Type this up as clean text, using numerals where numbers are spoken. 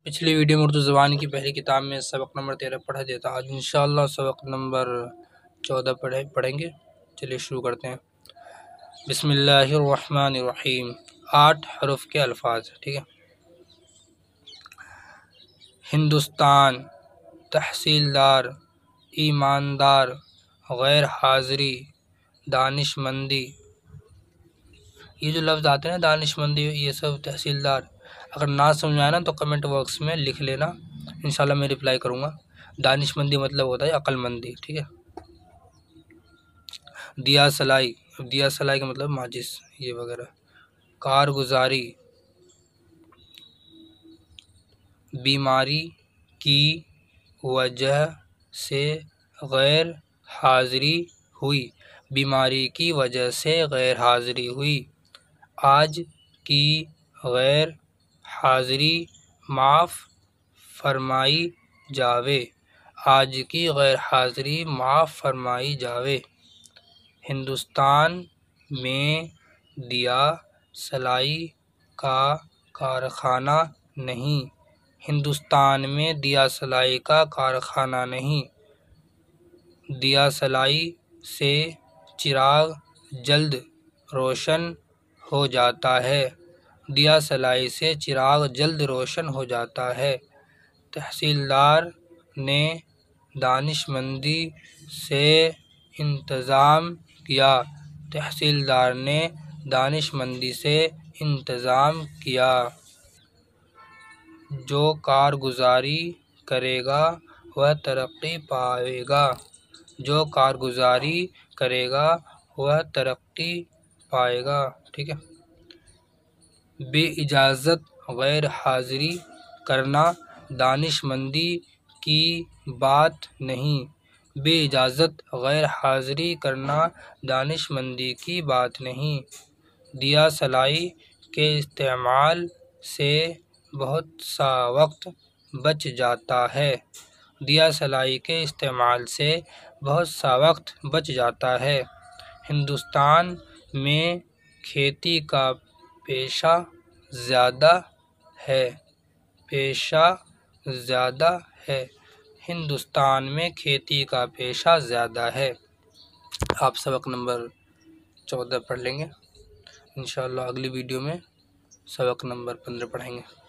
پچھلی ویڈیو میں اردو زبان کی پہلی کتاب میں سبق نمبر 13 پڑھا دیتا، آج انشاءاللہ سبق نمبر 14 پڑھیں گے۔ چلیے شروع کرتے ہیں۔ بسم اللہ الرحمن الرحیم۔ 8 حروف کے الفاظ، ٹھیک ہے۔ ہندوستان، تحصیلدار، ایماندار، غیر حاضری، دانش مندی۔ یہ جو لفظ آتے ہیں نا، دانش مندی، یہ سب تحصیلدار، اگر نہ سمجھ آئے نا تو کمنٹ باکس میں لکھ لینا، انشاءاللہ میں رپلائی کروں گا۔ دانش مندی مطلب ہوتا ہے عقل مندی، ٹھیک ہے۔ دیا سلائی، دیا سلائی کا مطلب ماچس یہ وغیرہ۔ کارگزاری، بیماری کی وجہ سے غیر حاضری ہوئی، بیماری کی وجہ سے غیر حاضری ہوئی۔ آج کی غیر حاضری معاف فرمائی جاوے، آج کی غیر حاضری معاف فرمائی جاوے۔ ہندوستان میں دیا سلائی کا کارخانہ نہیں، ہندوستان میں دیا سلائی کا کارخانہ نہیں۔ دیا سلائی سے چراغ جلد روشن ہو جاتا ہے، دیا سلائی سے چراغ جلد روشن ہو جاتا ہے۔ تحصیلدار نے دانش مندی سے انتظام کیا، تحصیلدار نے دانش مندی سے انتظام کیا۔ جو کارگزاری کرے گا وہ ترقی پائے گا، جو کارگزاری کرے گا وہ ترقی پائے گا، ٹھیک ہے۔ بے اجازت غیر حاضری کرنا دانش مندی کی بات نہیں، بے اجازت غیر حاضری کرنا دانش مندی کی بات نہیں۔ دیا سلائی کے استعمال سے بہت سا وقت بچ جاتا ہے، دیا سلائی کے استعمال سے بہت سا وقت بچ جاتا ہے۔ ہندوستان میں کھیتی کا پیشہ زیادہ ہے، پیشہ زیادہ ہے، ہندوستان میں کھیتی کا پیشہ زیادہ ہے۔ آپ سبق نمبر 14 پڑھ لیں گے، انشاءاللہ اگلی ویڈیو میں سبق نمبر 15 پڑھیں گے۔